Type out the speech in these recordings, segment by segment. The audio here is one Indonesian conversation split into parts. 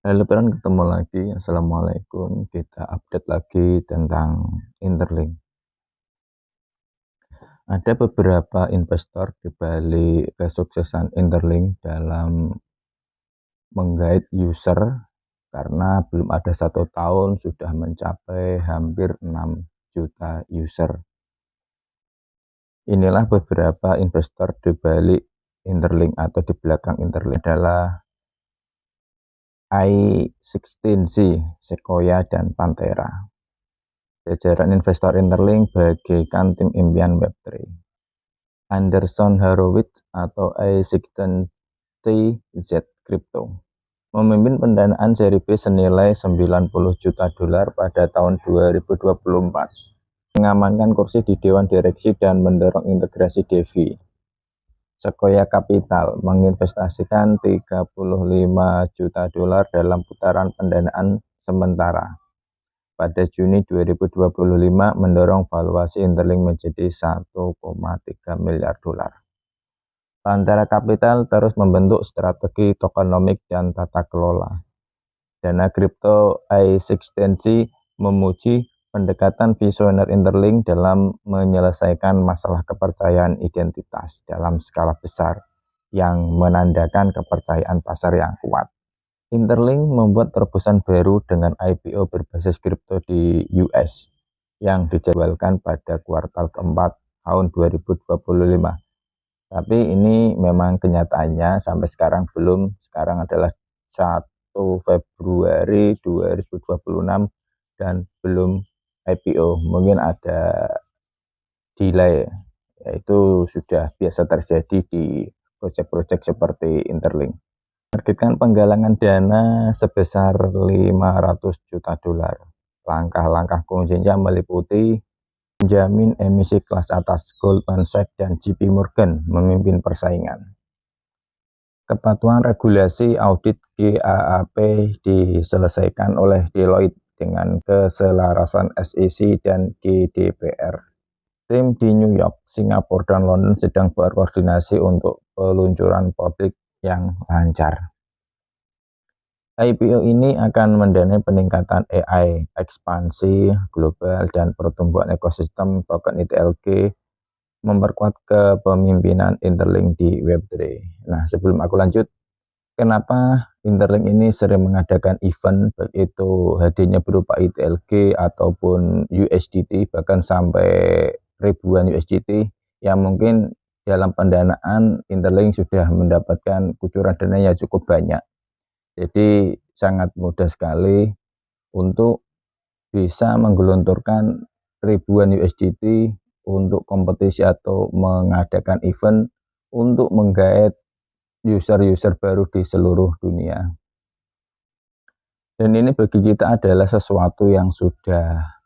Halo Piran, ketemu lagi. Assalamualaikum. Kita update lagi tentang Interlink. Ada beberapa investor di balik kesuksesan Interlink dalam menggait user karena belum ada 1 tahun sudah mencapai hampir 6 juta user. Inilah beberapa investor di balik Interlink atau di belakang Interlink adalah i16Z, Sequoia, dan Pantera. Jajaran investor Interlink bagaikan tim impian Web3. Andreessen Horowitz atau i16Z Crypto memimpin pendanaan seri B senilai 90 juta dolar pada tahun 2024, mengamankan kursi di Dewan Direksi dan mendorong integrasi DeFi. Sequoia Capital menginvestasikan 35 juta dolar dalam putaran pendanaan sementara pada Juni 2025, mendorong valuasi Interlink menjadi 1,3 miliar dolar. Pantera Capital terus membentuk strategi tokenomik dan tata kelola. Dana kripto i16Z memuji pendekatan visioner Interlink dalam menyelesaikan masalah kepercayaan identitas dalam skala besar yang menandakan kepercayaan pasar yang kuat. Interlink membuat terobosan baru dengan IPO berbasis kripto di US yang dijadwalkan pada kuartal keempat tahun 2025. Tapi ini memang kenyataannya sampai sekarang belum. Sekarang adalah 1 Februari 2026 dan belum IPO. Mungkin ada delay, yaitu sudah biasa terjadi di proyek-proyek seperti Interlink. Targetkan penggalangan dana sebesar 500 juta dolar. Langkah-langkah kuncinya meliputi penjamin emisi kelas atas Goldman Sachs dan JP Morgan memimpin persaingan. Kepatuhan regulasi audit GAAP diselesaikan oleh Deloitte dengan keselarasan SEC dan GDPR. Tim di New York, Singapura, dan London sedang berkoordinasi untuk peluncuran publik yang lancar. IPO ini akan mendanai peningkatan AI, ekspansi global, dan pertumbuhan ekosistem token ITLG, memperkuat kepemimpinan Interlink di Web3. Nah, sebelum aku lanjut, kenapa Interlink ini sering mengadakan event, baik itu hadiahnya berupa ITLG ataupun USDT, bahkan sampai ribuan USDT, yang mungkin dalam pendanaan Interlink sudah mendapatkan kucuran dana yang cukup banyak. Jadi sangat mudah sekali untuk bisa menggelontorkan ribuan USDT untuk kompetisi atau mengadakan event untuk menggait user-user baru di seluruh dunia. Dan ini bagi kita adalah sesuatu yang sudah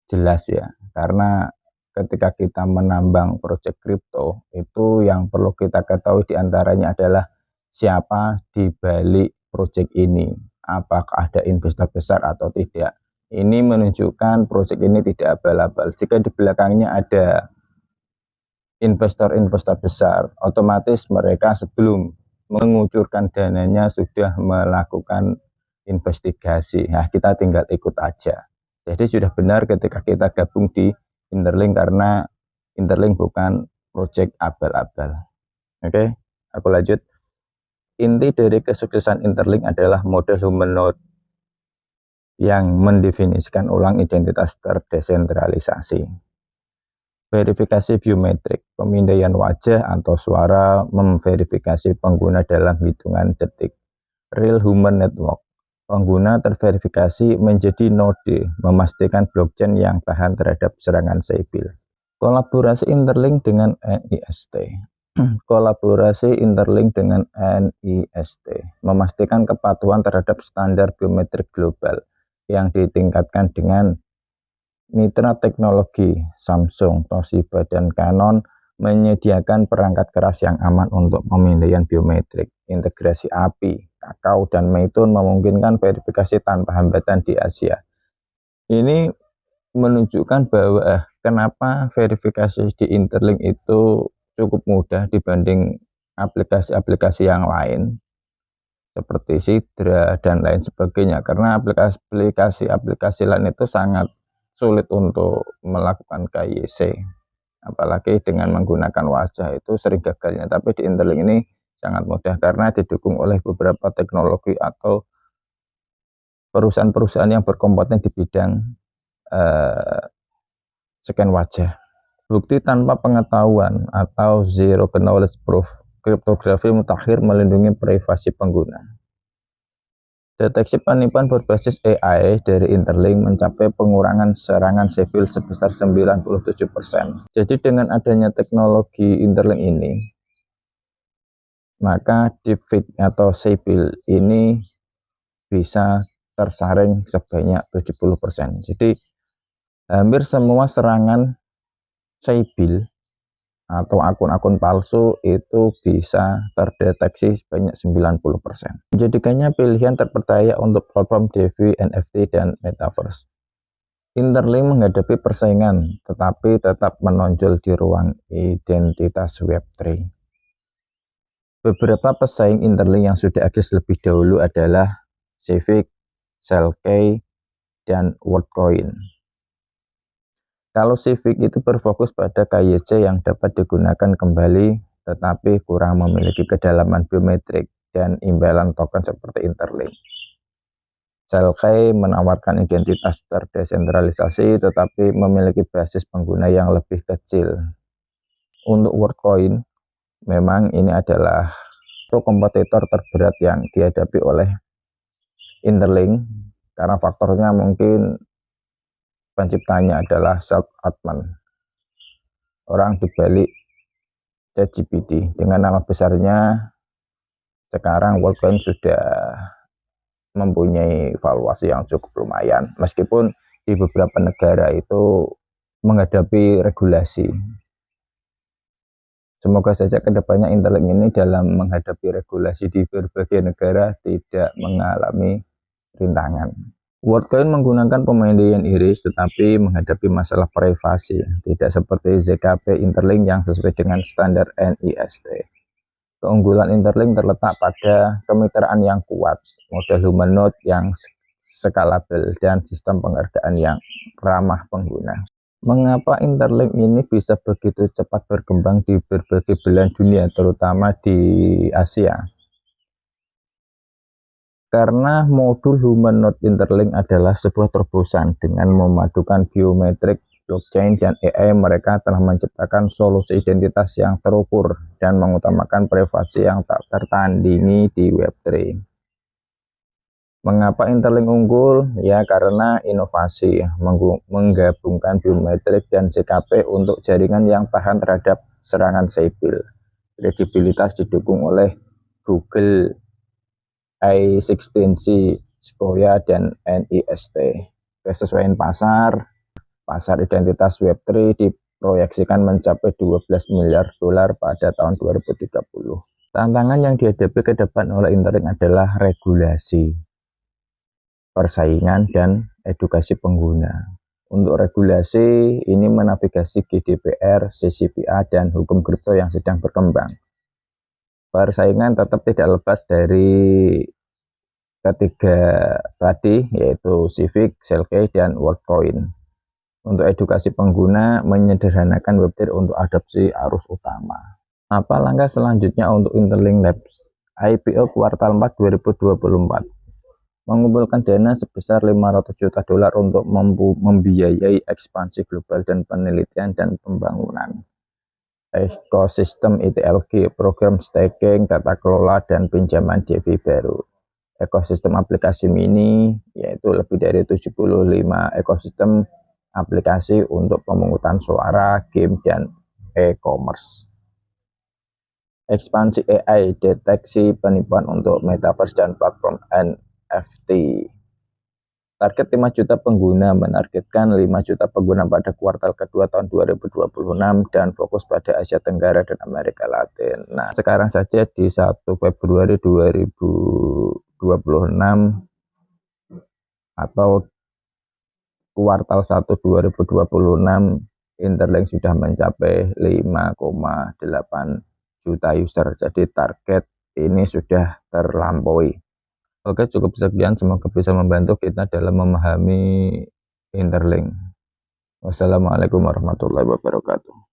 jelas ya, karena ketika kita menambang proyek kripto, itu yang perlu kita ketahui diantaranya adalah siapa di balik proyek ini, apakah ada investor besar atau tidak. Ini menunjukkan proyek ini tidak abal-abal. Jika di belakangnya ada investor-investor besar, otomatis mereka sebelum mengucurkan dananya sudah melakukan investigasi. Nah, kita tinggal ikut aja. Jadi sudah benar ketika kita gabung di Interlink, karena Interlink bukan proyek abal-abal. Oke, aku lanjut. Inti dari kesuksesan Interlink adalah model humanoid yang mendefinisikan ulang identitas terdesentralisasi. Verifikasi biometrik, pemindaian wajah atau suara memverifikasi pengguna dalam hitungan detik. Real Human Network, pengguna terverifikasi menjadi node, memastikan blockchain yang tahan terhadap serangan sipil. Kolaborasi Interlink dengan NIST. Kolaborasi Interlink dengan NIST memastikan kepatuhan terhadap standar biometrik global yang ditingkatkan dengan mitra teknologi. Samsung, Toshiba, dan Canon menyediakan perangkat keras yang aman untuk pemindaian biometrik. Integrasi API, Kakao, dan Meitun memungkinkan verifikasi tanpa hambatan di Asia. Ini menunjukkan bahwa kenapa verifikasi di Interlink itu cukup mudah dibanding aplikasi-aplikasi yang lain. seperti Sidra dan lain sebagainya, karena aplikasi lain itu sangat sulit untuk melakukan KYC, apalagi dengan menggunakan wajah itu sering gagalnya. Tapi di Interlink ini sangat mudah karena didukung oleh beberapa teknologi atau perusahaan-perusahaan yang berkompeten di bidang scan wajah. Bukti tanpa pengetahuan atau zero knowledge proof, kriptografi mutakhir melindungi privasi pengguna. Deteksi penipuan berbasis AI dari Interlink mencapai pengurangan serangan sipil sebesar 97%. Jadi dengan adanya teknologi Interlink ini, maka deepfake atau sipil ini bisa tersaring sebanyak 70%. Jadi hampir semua serangan sipil atau akun-akun palsu itu bisa terdeteksi sebanyak 90%. Menjadikannya pilihan terpercaya untuk platform DeFi, NFT, dan Metaverse. Interlink menghadapi persaingan, tetapi tetap menonjol di ruang identitas Web3. Beberapa pesaing Interlink yang sudah eksis lebih dahulu adalah Civic, Cellkey, dan WorldCoin. Kalau Civic itu berfokus pada KYC yang dapat digunakan kembali, tetapi kurang memiliki kedalaman biometrik dan imbalan token seperti Interlink. Cellkey menawarkan identitas terdesentralisasi, tetapi memiliki basis pengguna yang lebih kecil. Untuk WorldCoin, memang ini adalah kompetitor terberat yang dihadapi oleh Interlink, karena faktornya mungkin penciptanya adalah Sam Altman, orang dibalik ChatGPT. Dengan nama besarnya, sekarang WorldCoin sudah mempunyai valuasi yang cukup lumayan, meskipun di beberapa negara itu menghadapi regulasi. Semoga saja kedepannya Interlink ini dalam menghadapi regulasi di berbagai negara tidak mengalami rintangan. WorldCoin menggunakan pemindaian iris tetapi menghadapi masalah privasi, tidak seperti ZKP Interlink yang sesuai dengan standar NIST. Keunggulan Interlink terletak pada kemitraan yang kuat, model humanoid yang skalabel, dan sistem penghargaan yang ramah pengguna. Mengapa Interlink ini bisa begitu cepat berkembang di berbagai belahan dunia, terutama di Asia? Karena modul humanoid Interlink adalah sebuah terobosan. Dengan memadukan biometrik, blockchain, dan AI, mereka telah menciptakan solusi identitas yang terukur dan mengutamakan privasi yang tak tertandingi di Web3. Mengapa Interlink unggul? Ya karena inovasi, menggabungkan biometrik dan ZKP untuk jaringan yang tahan terhadap serangan sipil. Kredibilitas didukung oleh Google, I16C, Sequoia, dan NIST. Kesesuaian pasar identitas Web3 diproyeksikan mencapai 12 miliar dolar pada tahun 2030. Tantangan yang dihadapi ke depan oleh Interlink adalah regulasi, persaingan, dan edukasi pengguna. Untuk regulasi, ini menavigasi GDPR, CCPA, dan hukum kripto yang sedang berkembang. Persaingan tetap tidak lepas dari ketiga tadi, yaitu Civic, Cellkey, dan WorldCoin. Untuk edukasi pengguna, menyederhanakan Web3 untuk adopsi arus utama. Apa langkah selanjutnya untuk Interlink Labs? IPO kuartal 4 2024. Mengumpulkan dana sebesar 500 juta dolar untuk membiayai ekspansi global dan penelitian dan pembangunan ekosistem ITLG, program staking, tata kelola, dan pinjaman DeFi baru. Ekosistem aplikasi mini, yaitu lebih dari 75 ekosistem aplikasi untuk pemungutan suara, game, dan e-commerce. Ekspansi AI, deteksi penipuan untuk Metaverse dan platform NFT. Target 5 juta pengguna, menargetkan 5 juta pengguna pada kuartal kedua tahun 2026 dan fokus pada Asia Tenggara dan Amerika Latin. Nah, sekarang saja di 1 Februari 2026 atau kuartal 1 2026, Interlink sudah mencapai 5,8 juta user. Jadi target ini sudah terlampaui. Oke, cukup sekian, semoga bisa membantu kita dalam memahami interlink. Wassalamualaikum warahmatullahi wabarakatuh.